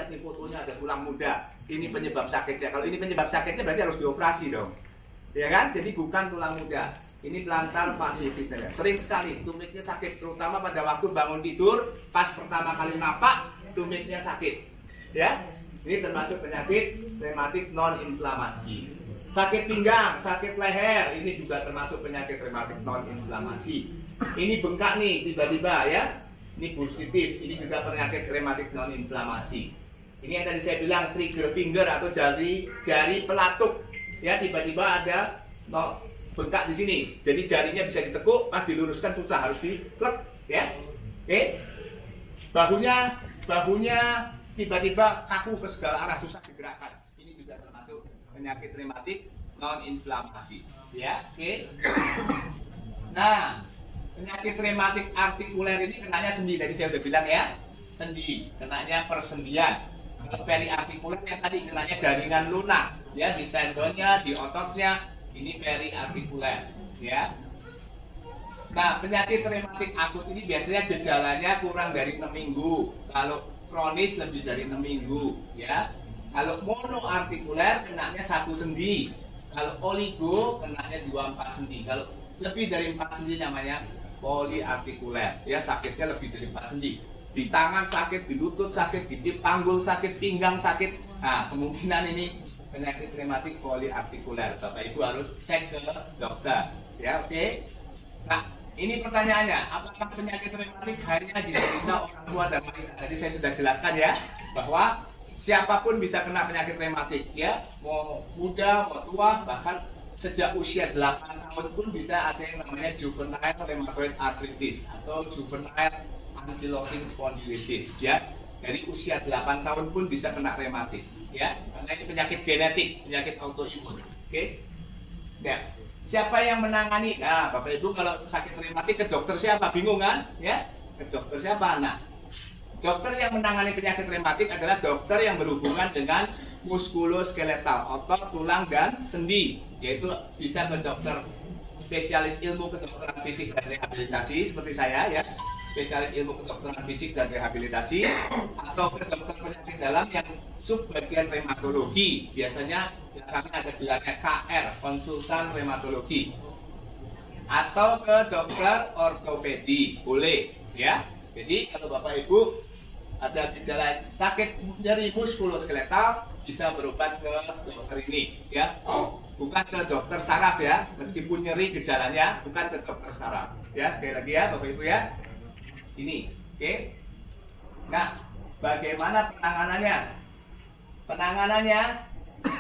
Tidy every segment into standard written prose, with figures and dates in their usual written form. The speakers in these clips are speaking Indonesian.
lihat nih fotonya ada tulang muda. Ini penyebab sakitnya. Kalau ini penyebab sakitnya berarti harus dioperasi dong. Ya kan? Jadi bukan tulang muda. Ini plantar fasciitis. Sering sekali tumitnya sakit, terutama pada waktu bangun tidur, pas pertama kali napak, tumitnya sakit. Ya, ini termasuk penyakit rematik non-inflamasi. Sakit pinggang, sakit leher, ini juga termasuk penyakit rematik non-inflamasi. Ini bengkak nih, tiba-tiba ya. Ini bursitis, ini juga penyakit rematik non-inflamasi. Ini yang tadi saya bilang trigger finger atau jari pelatuk. Ya, tiba-tiba ada bengkak di sini. Jadi jarinya bisa ditekuk, pas diluruskan susah, harus diplek, ya. Oke. Bahunya tiba-tiba kaku ke segala arah, susah digerakkan. Ini juga termasuk penyakit rematik non-inflamasi, ya. Oke. Nah, penyakit rematik artikuler ini kenanya sendi, tadi saya udah bilang ya, sendi, kenanya persendian. Kalau periartikuler yang tadi kenanya jaringan lunak, ya, di tendonnya, di ototnya, ini periartikuler, ya. Nah, penyakit rematik akut ini biasanya gejalanya kurang dari 6 minggu, kalau kronis lebih dari 6 minggu, ya. Kalau monoartikuler kenanya 1 sendi, kalau oligo kenanya 2-4 sendi, kalau lebih dari 4 sendi namanya poliartikuler, ya, sakitnya lebih dari 4 sendi. Di tangan sakit, di lutut sakit, di panggul sakit, pinggang sakit. Nah, kemungkinan ini penyakit rematik poliartikuler. Bapak Ibu harus cek ke dokter, ya. Oke. Nah, ini pertanyaannya, apakah penyakit rematik hanya diderita orang tua dan wanita? Tadi saya sudah jelaskan ya, bahwa siapapun bisa kena penyakit rematik, ya, mau muda, mau tua, bahkan sejak usia 8 tahun pun bisa ada yang namanya juvenile rheumatoid arthritis atau juvenile ankylosing spondylitis, ya. Dari usia 8 tahun pun bisa kena rematik, ya. Karena ini penyakit genetik, penyakit autoimun. Oke. Ya. Siapa yang menangani? Nah, Bapak Ibu kalau sakit rematik ke dokter siapa? Bingung kan? Ya. Ke dokter siapa? Nah, dokter yang menangani penyakit rematik adalah dokter yang berhubungan dengan muskuloskeletal, otot, tulang, dan sendi. Yaitu bisa ke dokter spesialis ilmu kedokteran fisik dan rehabilitasi seperti saya, ya, spesialis ilmu kedokteran fisik dan rehabilitasi, atau ke dokter penyakit dalam yang subbagian reumatologi. Biasanya kami ada gelarnya KR, konsultan reumatologi, atau ke dokter ortopedi, boleh, ya. Jadi kalau Bapak Ibu ada gejala sakit nyeri muskuloskeletal, bisa berobat ke dokter ini, ya. Bukan ke dokter saraf, ya, meskipun nyeri gejalanya, bukan ke dokter saraf, ya. Sekali lagi ya Bapak Ibu, ya, ini, oke. Nah, bagaimana penanganannya?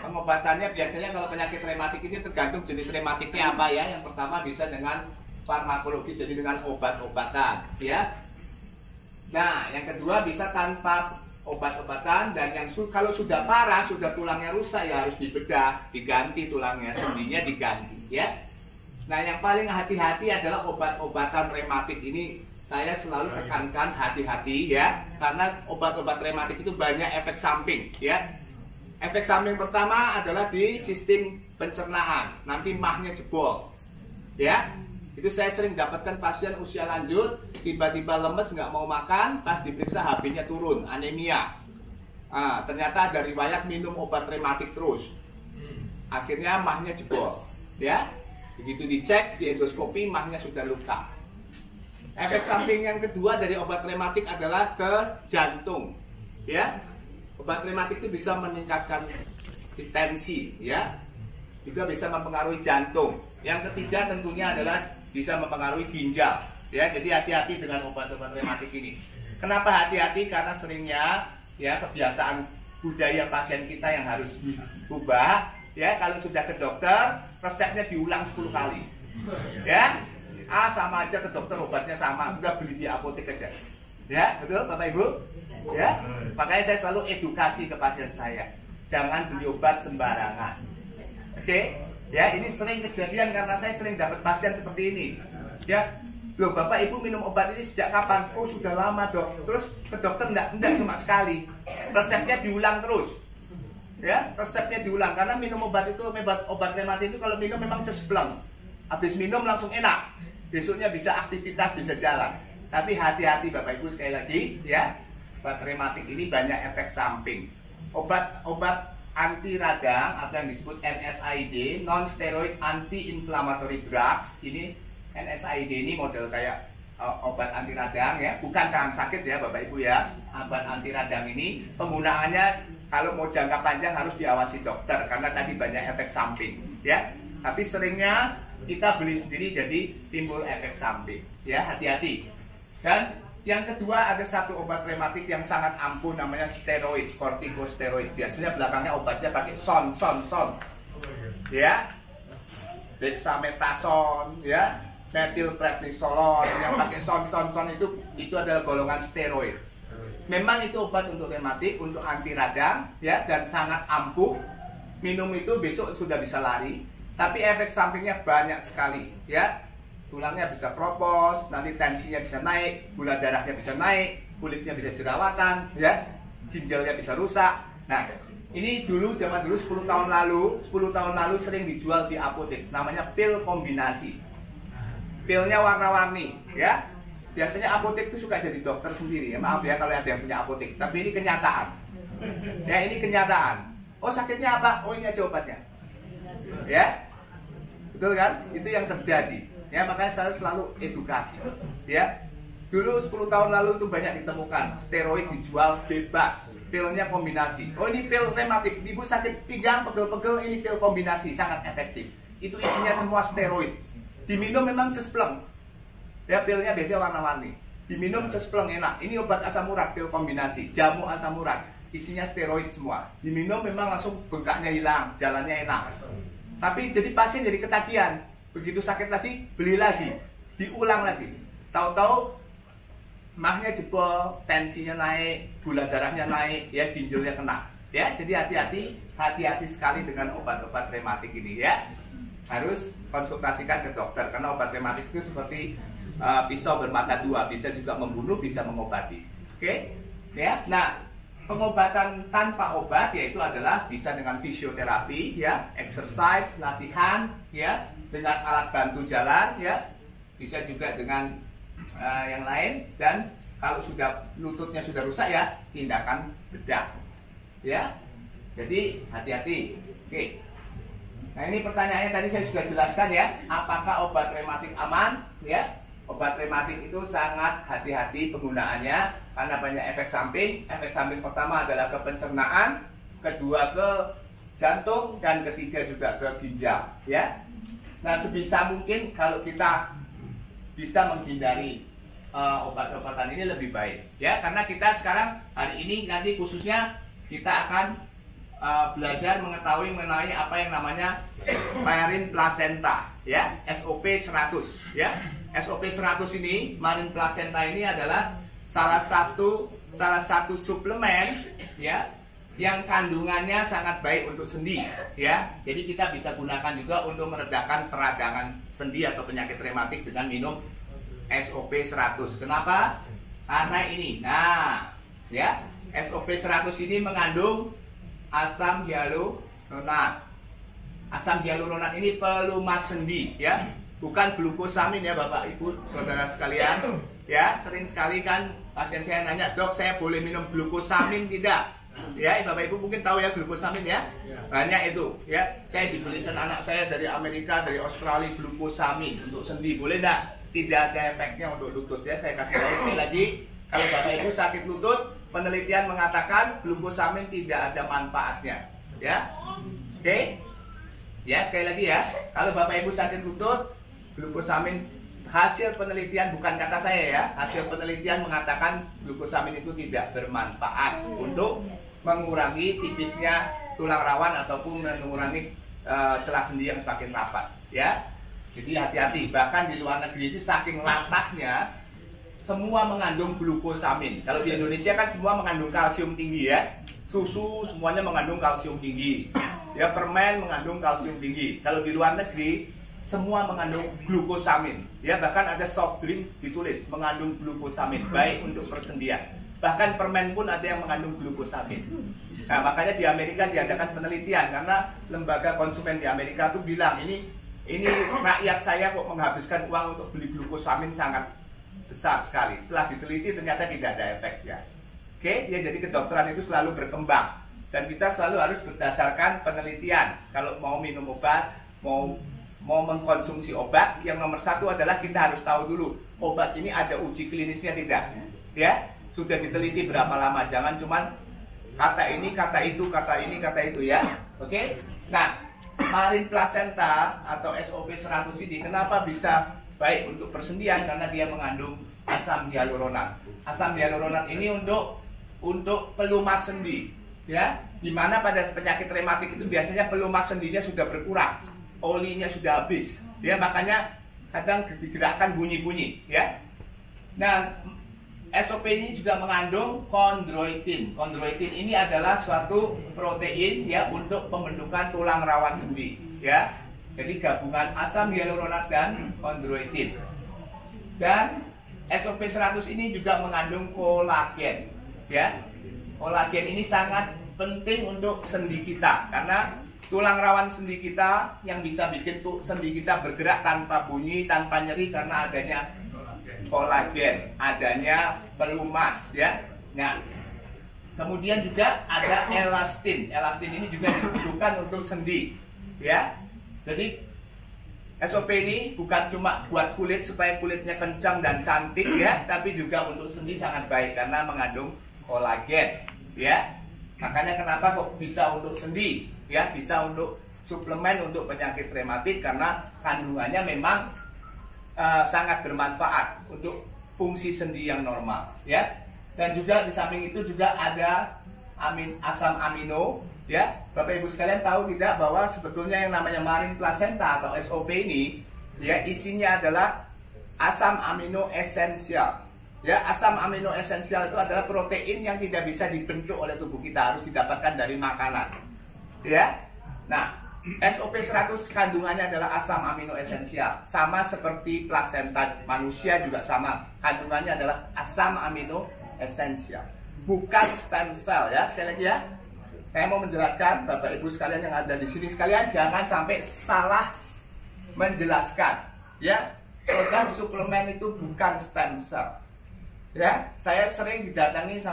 Pengobatannya biasanya kalau penyakit rematik ini tergantung jenis rematiknya apa, ya. Yang pertama bisa dengan farmakologis, jadi dengan obat-obatan, ya. Nah, yang kedua bisa tanpa obat-obatan, dan yang kalau sudah parah, sudah tulangnya rusak, ya harus dibedah, diganti tulangnya, sendinya diganti, ya. Nah, yang paling hati-hati adalah obat-obatan rematik ini. Saya selalu tekankan hati-hati, ya, karena obat-obat rematik itu banyak efek samping, ya. Efek samping pertama adalah di sistem pencernaan, nanti mahnya jebol, ya. Itu saya sering dapatkan pasien usia lanjut, tiba-tiba lemes, nggak mau makan, pas diperiksa HB-nya turun, anemia. Nah, ternyata ada riwayat minum obat rematik terus. Akhirnya mahnya jebol, ya. Begitu dicek, di endoskopi, mahnya sudah luka. Efek samping yang kedua dari obat rematik adalah ke jantung, ya. Obat rematik itu bisa meningkatkan tensi, ya. Juga bisa mempengaruhi jantung. Yang ketiga tentunya adalah bisa mempengaruhi ginjal, ya. Jadi hati-hati dengan obat-obat rematik ini. Kenapa hati-hati? Karena seringnya, ya, kebiasaan budaya pasien kita yang harus diubah, ya. Kalau sudah ke dokter, resepnya diulang 10 kali, ya. Sama aja ke dokter, obatnya sama, udah beli di apotek aja, ya. Betul Bapak Ibu, ya. Makanya saya selalu edukasi ke pasien saya, jangan beli obat sembarangan, oke. Ya, ini sering kejadian karena saya sering dapat pasien seperti ini, ya. Loh, Bapak Ibu minum obat ini sejak kapan? Oh, sudah lama, Dok. Terus ke dokter enggak cuma sekali, resepnya diulang terus, ya. Resepnya diulang karena minum obat itu, obat rematik itu kalau minum memang cespleng, habis minum langsung enak, besoknya bisa aktivitas, bisa jalan. Tapi hati-hati Bapak Ibu, sekali lagi, ya. obat rematik ini banyak efek samping. Obat anti radang atau yang disebut NSAID, non steroid anti-inflammatory drugs. Ini NSAID ini model kayak obat anti radang ya, bukan tahan sakit ya Bapak Ibu ya. Obat anti radang ini penggunaannya kalau mau jangka panjang harus diawasi dokter karena tadi banyak efek samping ya. Tapi seringnya kita beli sendiri jadi timbul efek samping ya, hati-hati. Dan yang kedua ada satu obat rematik yang sangat ampuh namanya steroid, kortikosteroid. Biasanya belakangnya obatnya pakai son ya, dexamethasone ya, methylprednisolone. Yang pakai son itu adalah golongan steroid. Memang itu obat untuk rematik, untuk anti radang ya, dan sangat ampuh. Minum itu besok sudah bisa lari, tapi efek sampingnya banyak sekali ya. Tulangnya bisa kropos, nanti tensinya bisa naik, gula darahnya bisa naik, kulitnya bisa jerawatan, ya, ginjalnya bisa rusak. Nah, ini zaman dulu 10 tahun lalu sering dijual di apotek, namanya pil kombinasi. Pilnya warna-warni, ya. Biasanya apotek itu suka jadi dokter sendiri, ya. Maaf ya kalau ada yang punya apotek, tapi ini kenyataan. Ya, ini kenyataan. Oh, sakitnya apa? Oh, ini aja obatnya. Ya. Betul kan? Itu yang terjadi. Ya, makanya saya selalu edukasi. Ya. Dulu 10 tahun lalu itu banyak ditemukan steroid dijual bebas, pilnya kombinasi. Oh, ini pil rematik, ibu sakit pinggang, pegel-pegel, ini pil kombinasi, sangat efektif. Itu isinya semua steroid. Diminum memang cespleng. Ya, pilnya biasanya warna-warni. Diminum cespleng enak. Ini obat asam urat, pil kombinasi, jamu asam urat, isinya steroid semua. Diminum memang langsung bengkaknya hilang, jalannya enak. Tapi jadi pasien jadi ketagihan. Begitu sakit lagi, beli lagi, diulang lagi. Tahu-tahu mahnya jebol, tensinya naik, gula darahnya naik, ya, ginjalnya kena. Ya, jadi hati-hati sekali dengan obat-obat rematik ini ya. Harus konsultasikan ke dokter karena obat rematik itu seperti pisau bermata dua, bisa juga membunuh, bisa mengobati. Oke? Ya. Nah, pengobatan tanpa obat yaitu adalah bisa dengan fisioterapi ya, exercise, latihan ya, dengan alat bantu jalan ya, bisa juga dengan yang lain, dan kalau sudah lututnya sudah rusak ya, tindakan bedah ya. Jadi hati-hati. Oke. Nah, ini pertanyaannya tadi saya sudah jelaskan ya, apakah obat rematik aman ya? Obat rematik itu sangat hati-hati penggunaannya karena banyak efek samping. Efek samping pertama adalah ke pencernaan, kedua ke jantung, dan ketiga juga ke ginjal ya. Nah, sebisa mungkin kalau kita bisa menghindari obat-obatan ini lebih baik ya, karena kita sekarang hari ini nanti khususnya kita akan belajar mengetahui mengenai apa yang namanya marine placenta ya, SOP 100 ya. SOP 100 ini, marine placenta ini adalah salah satu suplemen ya yang kandungannya sangat baik untuk sendi ya. Jadi kita bisa gunakan juga untuk meredakan peradangan sendi atau penyakit rematik dengan minum SOP 100. Kenapa? Karena ini. Nah, ya, SOP 100 ini mengandung asam hyaluronat. Asam hyaluronat ini pelumas sendi ya. Bukan glukosamin ya Bapak Ibu Saudara sekalian. Ya, sering sekali kan pasien saya nanya, "Dok, saya boleh minum glukosamin tidak?" Ya, Bapak Ibu mungkin tahu ya glukosamin ya. Banyak itu ya. Saya dibelikan anak saya dari Amerika, dari Australia glukosamin untuk sendi. Boleh enggak? Tidak ada efeknya untuk lutut ya. Saya kasih tahu sekali lagi, kalau Bapak Ibu sakit lutut, penelitian mengatakan glukosamin tidak ada manfaatnya. Ya. Oke. Ya, sekali lagi ya. Kalau Bapak Ibu sakit lutut, glukosamin, hasil penelitian, bukan kata saya ya, hasil penelitian mengatakan glukosamin itu tidak bermanfaat untuk mengurangi tipisnya tulang rawan ataupun mengurangi celah sendi yang semakin rapat ya. Jadi hati-hati, bahkan di luar negeri itu saking latahnya semua mengandung glukosamin. Kalau di Indonesia kan semua mengandung kalsium tinggi ya, susu semuanya mengandung kalsium tinggi ya, permen mengandung kalsium tinggi. Kalau di luar negeri semua mengandung glukosamin ya, bahkan ada soft drink ditulis mengandung glukosamin, baik untuk persendian. Bahkan permen pun ada yang mengandung glukosamin. Nah, makanya di Amerika diadakan penelitian karena lembaga konsumen di Amerika tuh bilang ini rakyat saya kok menghabiskan uang untuk beli glukosamin sangat besar sekali. Setelah diteliti ternyata tidak ada efek ya. Oke, ya jadi kedokteran itu selalu berkembang dan kita selalu harus berdasarkan penelitian. Kalau mau minum obat, mau mengkonsumsi obat, yang nomor satu adalah kita harus tahu dulu obat ini ada uji klinisnya tidak, ya sudah diteliti berapa lama. Jangan cuman kata ini, kata itu, kata ini, kata itu ya. Oke. Nah, Marin Placenta atau SOP 100 ini kenapa bisa baik untuk persendian? Karena dia mengandung asam hyaluronat. Asam hyaluronat ini untuk pelumas sendi, ya. Dimana pada penyakit rematik itu biasanya pelumas sendinya sudah berkurang, olinya sudah habis, ya. Makanya kadang digerakkan bunyi-bunyi, ya. Nah, SOP ini juga mengandung kondroitin. Kondroitin ini adalah suatu protein ya untuk pembentukan tulang rawan sendi, ya. Jadi gabungan asam hyaluronat dan kondroitin. Dan SOP 100 ini juga mengandung kolagen, ya. Kolagen ini sangat penting untuk sendi kita karena tulang rawan sendi kita yang bisa bikin sendi kita bergerak tanpa bunyi, tanpa nyeri karena adanya kolagen, adanya pelumas, ya. Nah, kemudian juga ada elastin. Elastin ini juga dibutuhkan untuk sendi, ya. Jadi SOP ini bukan cuma buat kulit supaya kulitnya kencang dan cantik, ya, tapi juga untuk sendi sangat baik karena mengandung kolagen, ya. Makanya kenapa kok bisa untuk sendi, ya, bisa untuk suplemen untuk penyakit rematik karena kandungannya memang sangat bermanfaat untuk fungsi sendi yang normal, ya. Dan juga di samping itu juga ada asam amino, ya. Bapak Ibu sekalian tahu tidak bahwa sebetulnya yang namanya Marin Placenta atau SOP ini, ya, isinya adalah asam amino esensial. Ya, asam amino esensial itu adalah protein yang tidak bisa dibentuk oleh tubuh kita, harus didapatkan dari makanan, ya. Nah, SOP 100 kandungannya adalah asam amino esensial. Sama seperti plasenta manusia juga sama. Kandungannya adalah asam amino esensial. Bukan stem cell, ya. Sekali lagi ya. Saya mau menjelaskan, Bapak Ibu sekalian yang ada di sini sekalian, jangan sampai salah menjelaskan, ya. Program suplemen itu bukan stem cell. Ya, saya sering didatangi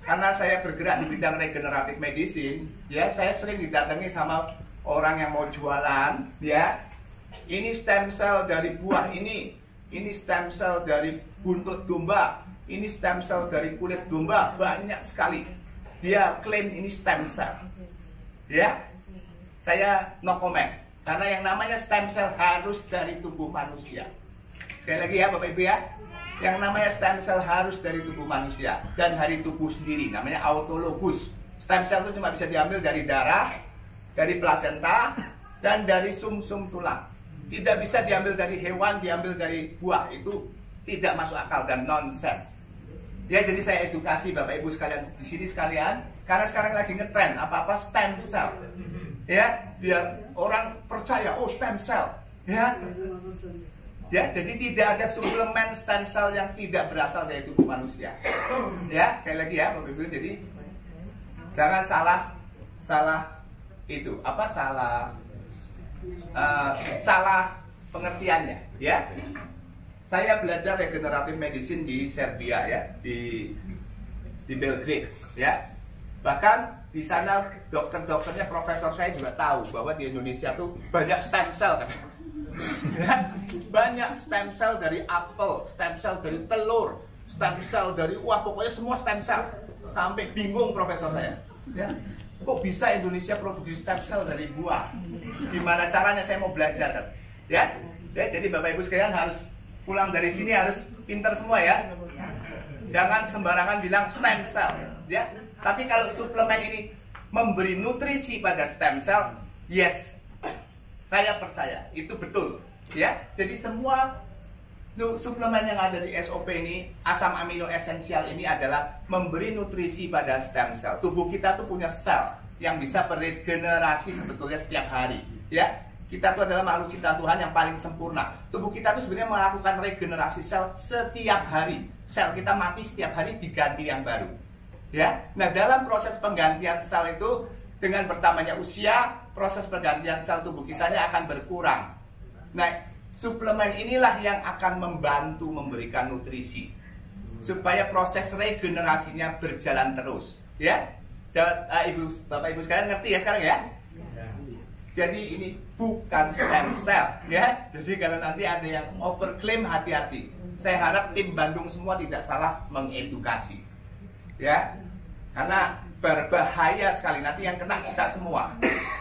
karena saya bergerak di bidang regeneratif medicine, ya, saya sering didatangi sama orang yang mau jualan, ya. Ini stem cell dari buah ini stem cell dari buntut domba, ini stem cell dari kulit domba, banyak sekali. Dia klaim ini stem cell, ya. Saya no comment, karena yang namanya stem cell harus dari tubuh manusia. Sekali lagi ya Bapak Ibu ya, yang namanya stem cell harus dari tubuh manusia dan dari tubuh sendiri, namanya autologus. Stem cell itu cuma bisa diambil dari darah, dari plasenta, dan dari sumsum tulang. Tidak bisa diambil dari hewan, diambil dari buah. Itu tidak masuk akal dan nonsense. Ya, jadi saya edukasi Bapak Ibu sekalian di sini sekalian, karena sekarang lagi ngetren apa-apa stem cell. Ya, biar orang percaya, oh stem cell. Ya. Ya, jadi tidak ada suplemen stem cell yang tidak berasal dari tubuh manusia. Ya, sekali lagi ya Bapak Ibu, jadi jangan salah itu apa salah pengertiannya, ya. Saya belajar regeneratif medicine di Serbia, ya, di Belgrade, ya. Bahkan di sana dokter-dokternya, profesor saya juga tahu bahwa di Indonesia tuh banyak stem cell, kan. Ya, banyak stem cell dari apel, stem cell dari telur, stem cell dari pokoknya semua stem cell. Sampai bingung profesor saya, ya. Kok bisa Indonesia produksi stem cell dari buah? Gimana caranya, saya mau belajar, kan? Ya, jadi Bapak Ibu sekalian harus pulang dari sini harus pinter semua, ya. Jangan sembarangan bilang stem cell, ya. Tapi kalau suplemen ini memberi nutrisi pada stem cell, yes, saya percaya itu betul, ya. Jadi semua suplemen yang ada di SOP ini, asam amino esensial ini adalah memberi nutrisi pada stem cell. Tubuh kita tuh punya sel yang bisa beregenerasi sebetulnya setiap hari, ya. Kita tuh adalah makhluk ciptaan Tuhan yang paling sempurna. Tubuh kita tuh sebenarnya melakukan regenerasi sel setiap hari. Sel kita mati setiap hari, diganti yang baru, ya. Nah, dalam proses penggantian sel itu, dengan bertambahnya usia, proses pergantian sel tubuh kita akan berkurang. Nah, suplemen inilah yang akan membantu memberikan nutrisi. supaya proses regenerasinya berjalan terus. Ya, Bapak Ibu sekalian ngerti ya sekarang ya? Jadi ini bukan stem cell, ya. Jadi kalau nanti ada yang overclaim, hati-hati. Saya harap tim Bandung semua tidak salah mengedukasi, ya. Karena berbahaya sekali, nanti yang kena kita semua,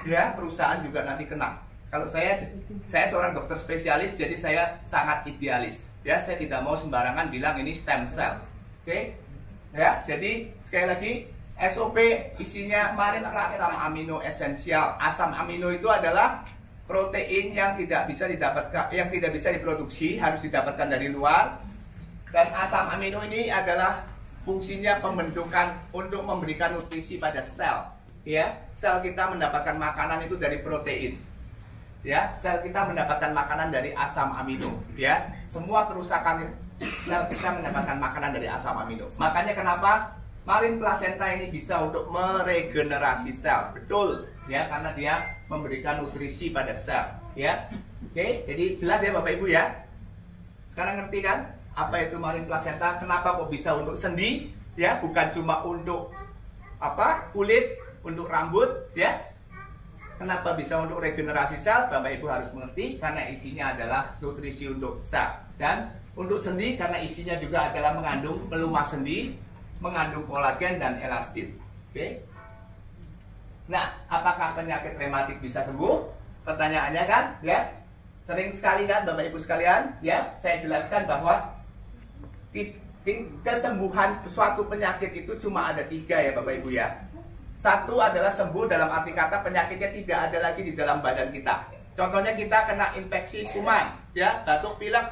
ya. Perusahaan juga nanti kena. Kalau saya seorang dokter spesialis, jadi saya sangat idealis, ya. Saya tidak mau sembarangan bilang ini stem cell, oke? Ya. Jadi sekali lagi. SOP isinya marin asam amino esensial. Asam amino itu adalah protein yang tidak bisa didapatkan, yang tidak bisa diproduksi, harus didapatkan dari luar. Dan asam amino ini adalah fungsinya pembentukan untuk memberikan nutrisi pada sel. Ya, sel kita mendapatkan makanan itu dari protein. Ya, sel kita mendapatkan makanan dari asam amino. Ya, semua kerusakan sel kita mendapatkan makanan dari asam amino. Makanya kenapa marin plasenta ini bisa untuk meregenerasi sel, betul, ya, karena dia memberikan nutrisi pada sel, ya. Oke, jadi jelas ya Bapak Ibu ya. Sekarang ngerti kan apa itu marin plasenta? Kenapa kok bisa untuk sendi, ya, bukan cuma untuk apa kulit, untuk rambut, ya. Kenapa bisa untuk regenerasi sel? Bapak Ibu harus mengerti karena isinya adalah nutrisi untuk sel, dan untuk sendi karena isinya juga adalah mengandung pelumas sendi, mengandung kolagen dan elastin. Oke. Nah, apakah penyakit rematik bisa sembuh? Pertanyaannya kan, ya. Sering sekali kan Bapak Ibu sekalian, ya, saya jelaskan bahwa kesembuhan suatu penyakit itu cuma ada 3 ya Bapak Ibu ya. Satu adalah sembuh dalam arti kata penyakitnya tidak ada lagi di dalam badan kita. Contohnya kita kena infeksi kuman, ya, batuk pilek,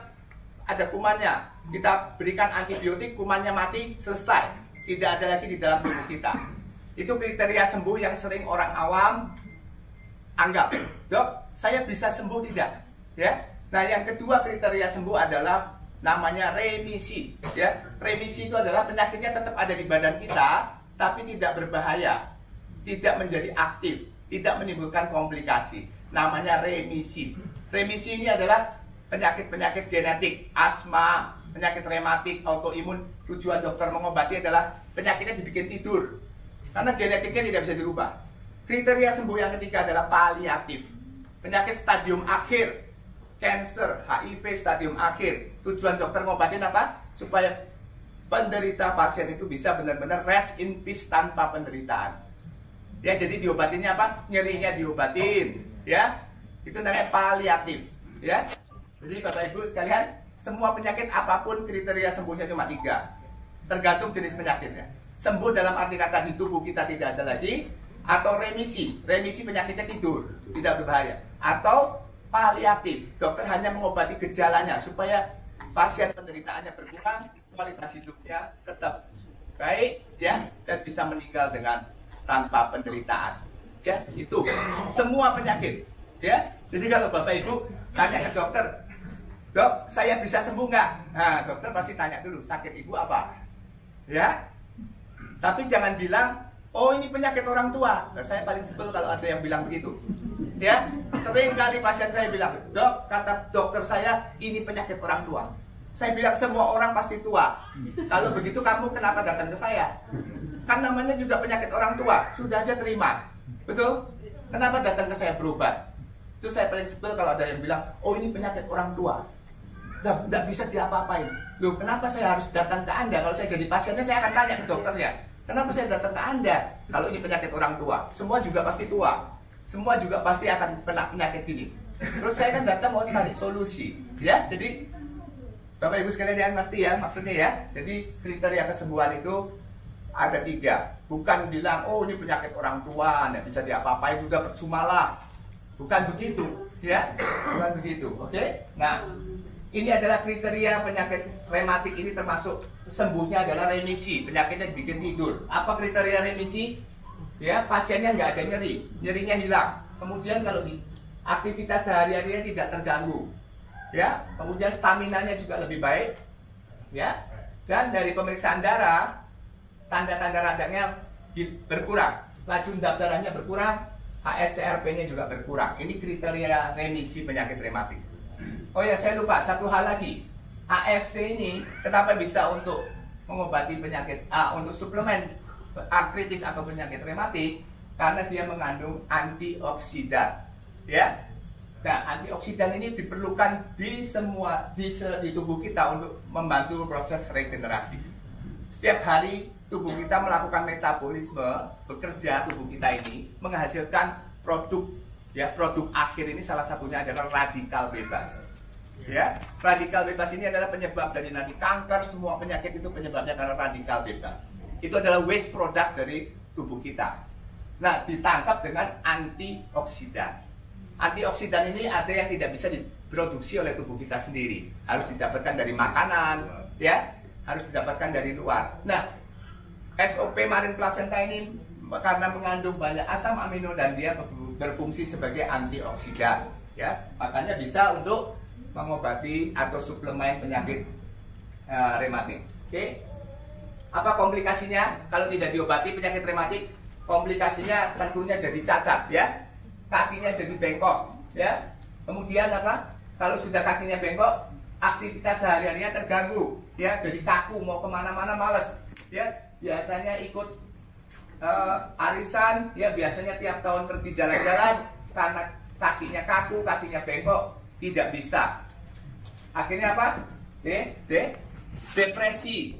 ada kumannya. Kita berikan antibiotik, kumannya mati, selesai. Tidak ada lagi di dalam tubuh kita. Itu kriteria sembuh yang sering orang awam anggap. Dok, saya bisa sembuh tidak? Ya. Nah, yang kedua kriteria sembuh adalah namanya remisi. Ya. Remisi itu adalah penyakitnya tetap ada di badan kita, tapi tidak berbahaya, tidak menjadi aktif, tidak menimbulkan komplikasi. Namanya remisi. Remisi ini adalah penyakit-penyakit genetik, asma, penyakit rematik, autoimun. Tujuan dokter mengobati adalah penyakitnya dibikin tidur, karena genetiknya tidak bisa dirubah. Kriteria sembuh yang ketiga adalah paliatif, penyakit stadium akhir, cancer, HIV stadium akhir. Tujuan dokter ngobatin apa? Supaya penderita pasien itu bisa benar-benar rest in peace tanpa penderitaan. Ya, jadi diobatinnya apa? Nyerinya diobatin, ya. Itu namanya paliatif, ya. Jadi Bapak Ibu sekalian, semua penyakit apapun kriteria sembuhnya cuma 3. Tergantung jenis penyakitnya. Sembuh dalam arti kata di tubuh kita tidak ada lagi, atau remisi. Remisi penyakitnya tidur, tidak berbahaya. Atau paliatif, dokter hanya mengobati gejalanya supaya pasien penderitaannya berkurang, kualitas hidupnya tetap baik, ya, dan bisa meninggal dengan tanpa penderitaan. Ya, itu semua penyakit, ya. Jadi kalau Bapak Ibu tanya ke dokter, "Dok, saya bisa sembuh nggak?" Nah, dokter pasti tanya dulu, sakit ibu apa? Ya. Tapi jangan bilang, "Oh, ini penyakit orang tua." Nah, saya paling sebel kalau ada yang bilang begitu. Ya, sering kali pasien saya bilang, "Dok, kata dokter saya ini penyakit orang tua." Saya bilang semua orang pasti tua. Kalau begitu kamu kenapa datang ke saya? Kan namanya juga penyakit orang tua. Sudah aja terima. Betul? Kenapa datang ke saya berobat? Itu saya paling sebel kalau ada yang bilang, "Oh, ini penyakit orang tua. Nggak bisa diapa-apain." Loh, kenapa saya harus datang ke Anda? Kalau saya jadi pasiennya, saya akan tanya ke dokternya, "Kenapa saya datang ke Anda? Kalau ini penyakit orang tua." Semua juga pasti tua. Semua juga pasti akan kena penyakit ini. Terus saya kan datang mau cari solusi. Ya, jadi Bapak Ibu sekalian yang ngerti ya maksudnya ya. Jadi kriteria kesembuhan itu ada 3. Bukan bilang, "Oh, ini penyakit orang tua, nggak bisa diapa-apain, juga percuma lah." Bukan begitu, ya. Bukan begitu. Oke? Nah, ini adalah kriteria penyakit rematik ini, termasuk sembuhnya adalah remisi, penyakitnya bikin tidur. Apa kriteria remisi? Ya, pasiennya nggak ada nyeri, nyerinya hilang. Kemudian kalau di aktivitas sehari-harinya tidak terganggu, ya. Kemudian staminanya juga lebih baik, ya. Dan dari pemeriksaan darah, tanda-tanda radangnya berkurang, laju darahnya berkurang, HSCRP-nya juga berkurang. Ini kriteria remisi penyakit rematik. Oh ya, saya lupa satu hal lagi. AFC ini kenapa bisa untuk mengobati penyakit untuk suplemen artritis atau penyakit rematik karena dia mengandung antioksidan, ya. Nah, antioksidan ini diperlukan di tubuh kita untuk membantu proses regenerasi. Setiap hari tubuh kita melakukan metabolisme, bekerja tubuh kita ini menghasilkan produk, ya. Produk akhir ini salah satunya adalah radikal bebas. Ya, radikal bebas ini adalah penyebab dari nanti kanker, semua penyakit itu penyebabnya karena radikal bebas. Itu adalah waste product dari tubuh kita. Nah, ditangkap dengan antioksidan. Antioksidan ini ada yang tidak bisa diproduksi oleh tubuh kita sendiri, harus didapatkan dari makanan, ya, harus didapatkan dari luar. Nah, SOP Marine Placenta ini karena mengandung banyak asam amino dan dia berfungsi sebagai antioksidan, ya, makanya bisa untuk mengobati atau suplemen penyakit rematik. Oke, apa komplikasinya kalau tidak diobati penyakit rematik? Komplikasinya tentunya jadi cacat, ya. Kakinya jadi bengkok, ya. Kemudian apa? Kalau sudah kakinya bengkok, aktivitas sehari-harinya terganggu, ya. Jadi kaku, mau kemana-mana males, ya. Biasanya ikut arisan, ya. Biasanya tiap tahun pergi jalan-jalan karena kakinya kaku, kakinya bengkok, tidak bisa. Akhirnya apa? Depresi,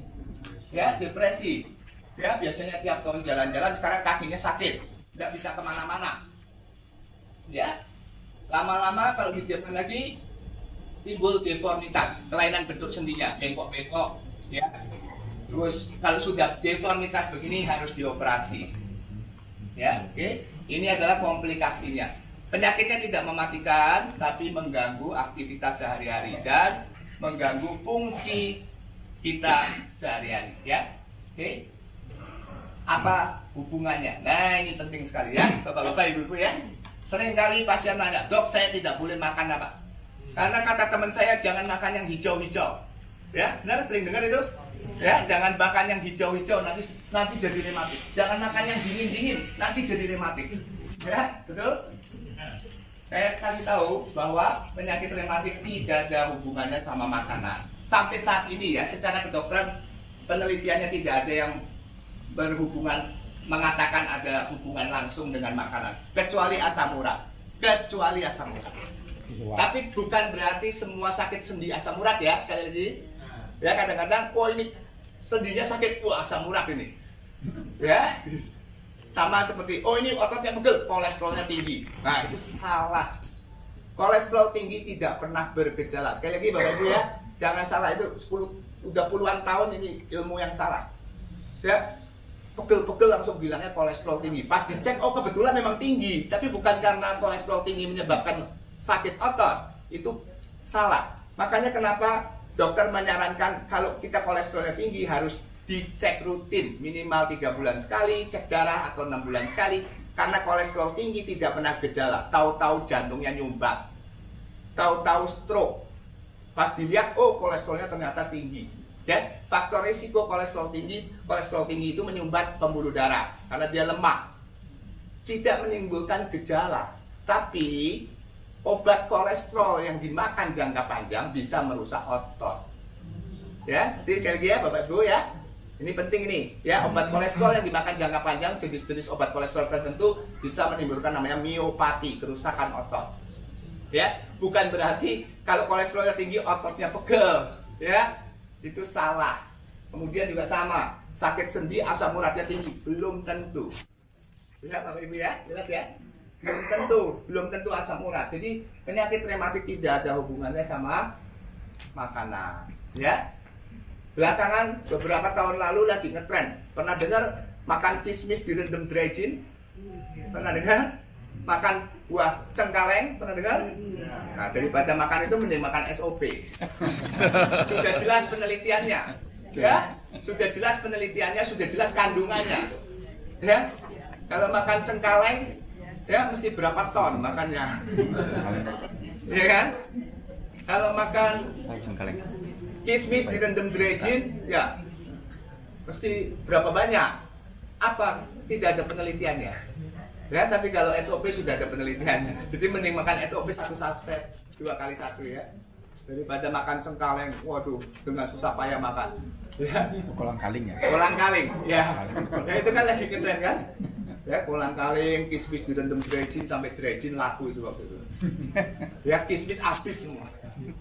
ya. Depresi, ya. Biasanya tiap tahun jalan-jalan, sekarang kakinya sakit, tidak bisa kemana-mana. Ya, lama-lama kalau didiamkan lagi timbul deformitas, kelainan bentuk sendinya, bengkok-bengkok, ya. Terus kalau sudah deformitas begini harus dioperasi, ya. Oke, ini adalah komplikasinya. Penyakitnya tidak mematikan, tapi mengganggu aktivitas sehari-hari dan mengganggu fungsi kita sehari-hari, ya. Oke, apa hubungannya? Nah, ini penting sekali, ya, bapak-bapak, ibu-ibu, ya. Seringkali pasien nanya, dok, saya tidak boleh makan apa? Karena kata teman saya, jangan makan yang hijau-hijau. Ya, benar, sering dengar itu? Ya, jangan makan yang hijau-hijau, nanti jadi rematik. Jangan makan yang dingin-dingin, nanti jadi rematik. Ya, betul? Saya kasih tahu bahwa penyakit rematik tidak ada hubungannya sama makanan. Sampai saat ini, ya, secara kedokteran penelitiannya tidak ada yang berhubungan, mengatakan ada hubungan langsung dengan makanan, kecuali asam urat, Wow. Tapi bukan berarti semua sakit sendi asam urat, ya. Sekali lagi, ya, kadang-kadang, oh ini sendinya sakit, asam urat ini, ya. Sama seperti, oh ini ototnya pegel, kolesterolnya tinggi. Nah, itu salah. Kolesterol tinggi tidak pernah bergejala. Sekali lagi, bapak ibu, ya, jangan salah, itu udah puluhan tahun ini ilmu yang salah, ya. Pegel-pegel langsung bilangnya kolesterol tinggi. Pas dicek, oh kebetulan memang tinggi, tapi bukan karena kolesterol tinggi menyebabkan sakit otot. Itu salah. Makanya kenapa dokter menyarankan kalau kita kolesterolnya tinggi harus dicek rutin, minimal 3 bulan sekali, cek darah atau 6 bulan sekali. Karena kolesterol tinggi tidak pernah gejala. Tahu-tahu jantungnya nyumbat, tahu-tahu stroke. Pas dilihat, oh kolesterolnya ternyata tinggi. Ya, faktor risiko kolesterol tinggi itu menyumbat pembuluh darah karena dia lemak, tidak menimbulkan gejala. Tapi obat kolesterol yang dimakan jangka panjang bisa merusak otot. Ya, jadi sekali lagi, ya, bapak ibu, ya, ini penting ini, ya, obat kolesterol yang dimakan jangka panjang, jenis-jenis obat kolesterol tertentu bisa menimbulkan namanya miopati, kerusakan otot. Ya, bukan berarti kalau kolesterolnya tinggi ototnya pegel, ya. Itu salah. Kemudian juga sama, sakit sendi asam uratnya tinggi, belum tentu. Ya, bapak ibu, ya, jelas, ya. Belum tentu asam urat. Jadi penyakit rematik tidak ada hubungannya sama makanan, ya. Belakangan beberapa tahun lalu lagi ngetren. Pernah dengar makan kismis direndam dry gin? Pernah dengar? Makan buah cengkaleng, pernah dengar? Nah, daripada makan itu mending makan SOP. Sudah jelas penelitiannya, ya. Sudah jelas penelitiannya, sudah jelas kandungannya, ya. Kalau makan cengkaleng, ya, mesti berapa ton makannya, ya kan? Kalau makan kismis direndam dry gin, ya, mesti berapa banyak? Apa? Tidak ada penelitiannya. Ya, tapi kalau SOP sudah ada penelitiannya. Jadi mending makan SOP 1 saset 2 kali 1, ya. daripada makan cengkaleng, waduh, dengan susah payah makan. Ya. Kolang kaling ya. Kolang kaling, ya. Ya itu kan lagi ngetren kan. Ya, kolang kaling, kismis direndam dredgin sampai dredgin laku itu waktu itu. Ya, kismis habis semua.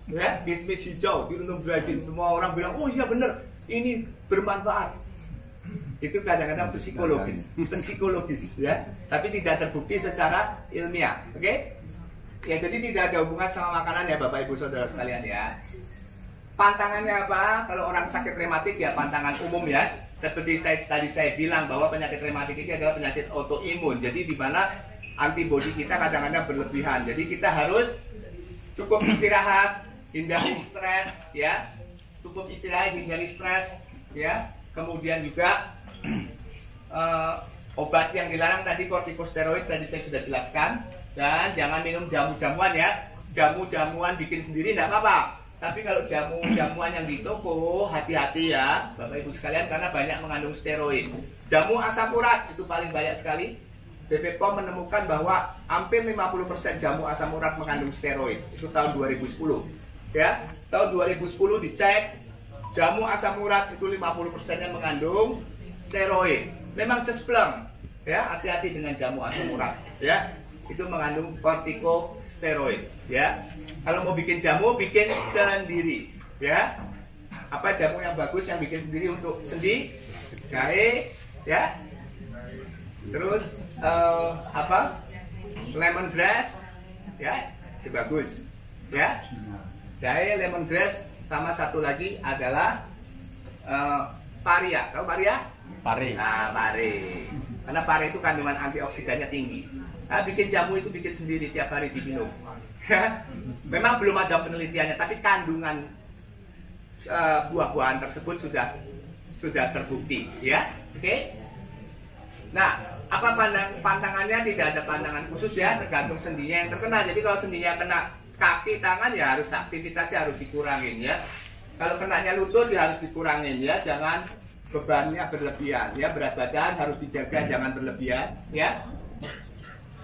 Ya, kismis hijau direndam dredgin, semua orang bilang, oh iya bener, ini bermanfaat. Itu kadang-kadang psikologis ya, tapi tidak terbukti secara ilmiah. Oke? Ya, jadi tidak ada hubungan sama makanan ya Bapak Ibu Saudara sekalian ya. Pantangannya apa? Kalau orang sakit rematik ya pantangan umum ya. Seperti tadi saya bilang bahwa penyakit rematik ini adalah penyakit autoimun. Jadi di mana antibodi kita kadang-kadang berlebihan. Jadi kita harus cukup istirahat, hindari stres ya. Cukup istirahat, hindari stres ya. Kemudian juga obat yang dilarang tadi kortikosteroid tadi saya sudah jelaskan, dan jangan minum jamu-jamuan ya. Jamu-jamuan bikin sendiri tidak apa-apa, tapi kalau jamu-jamuan yang di toko hati-hati ya Bapak Ibu sekalian, karena banyak mengandung steroid. Jamu asam urat itu paling banyak sekali. BP POM menemukan bahwa hampir 50% jamu asam urat mengandung steroid. Itu tahun 2010 ya. Tahun 2010 dicek, jamu asam urat itu 50%-nya mengandung steroid. Memang cespleng ya, hati-hati dengan jamu asam urat ya. Itu mengandung kortikosteroid ya. Kalau mau bikin jamu, bikin sendiri ya. Apa jamu yang bagus yang bikin sendiri untuk sendi, jahe ya. Terus lemongrass ya, itu bagus ya. Jahe, lemongrass, sama satu lagi adalah paria. Tahu paria? Pare. Nah, pare. Karena pare itu kandungan antioksidannya tinggi. Nah, bikin jamu itu bikin sendiri tiap hari diminum. Memang belum ada penelitiannya, tapi kandungan buah-buahan tersebut sudah terbukti, ya. Oke. Nah, apa pantangannya? Tidak ada pantangan khusus ya, tergantung sendinya yang terkena. Jadi kalau sendinya kena kaki, tangan ya harus aktivitasnya harus dikurangin ya. Kalau kenanya lutut ya harus dikurangin ya, jangan bebannya berlebihan ya, berat badan harus dijaga, jangan berlebihan ya.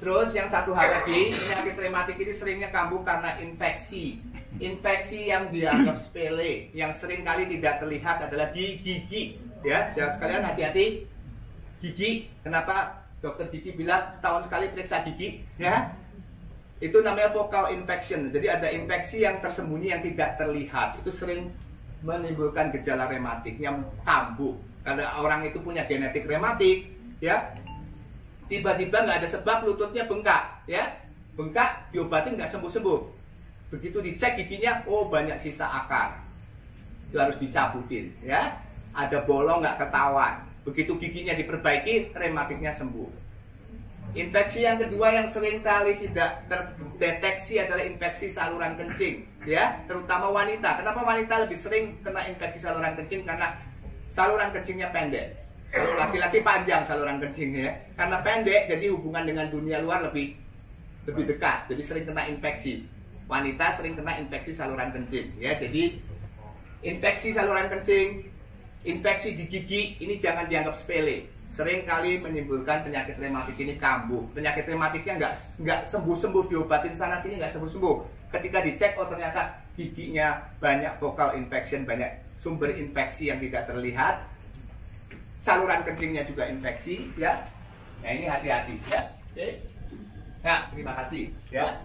Terus yang satu hal lagi, penyakit rematik ini seringnya kambuh karena infeksi. Infeksi yang dianggap sepele, yang sering kali tidak terlihat adalah di gigi ya. Sahabat sekalian hati-hati gigi. Kenapa dokter gigi bilang setahun sekali periksa gigi ya? Itu namanya focal infection. Jadi ada infeksi yang tersembunyi yang tidak terlihat. Itu sering menimbulkan gejala rematik yang kambuh. Karena orang itu punya genetik rematik ya. Tiba-tiba nggak ada sebab lututnya bengkak ya. Bengkak diobatin nggak sembuh-sembuh. Begitu dicek giginya, oh banyak sisa akar. Itu harus dicabutin ya. Ada bolong nggak ketahuan. Begitu giginya diperbaiki, rematiknya sembuh. Infeksi yang kedua yang sering kali tidak terdeteksi adalah infeksi saluran kencing ya, terutama wanita. Kenapa wanita lebih sering kena infeksi saluran kencing? Karena saluran kencingnya pendek. Kalau laki-laki panjang saluran kencingnya, karena pendek jadi hubungan dengan dunia luar lebih dekat. Jadi sering kena infeksi. Wanita sering kena infeksi saluran kencing ya. Jadi infeksi saluran kencing, infeksi di gigi ini jangan dianggap sepele. Sering kali menimbulkan penyakit rematik ini kambuh. Penyakit rematiknya nggak sembuh-sembuh, diobatin sana sini nggak sembuh-sembuh. Ketika dicek, oh ternyata giginya banyak focal infection, banyak sumber infeksi yang tidak terlihat. Saluran kencingnya juga infeksi, ya. Nah ini hati-hati, ya. Oke. Nah terima kasih, ya.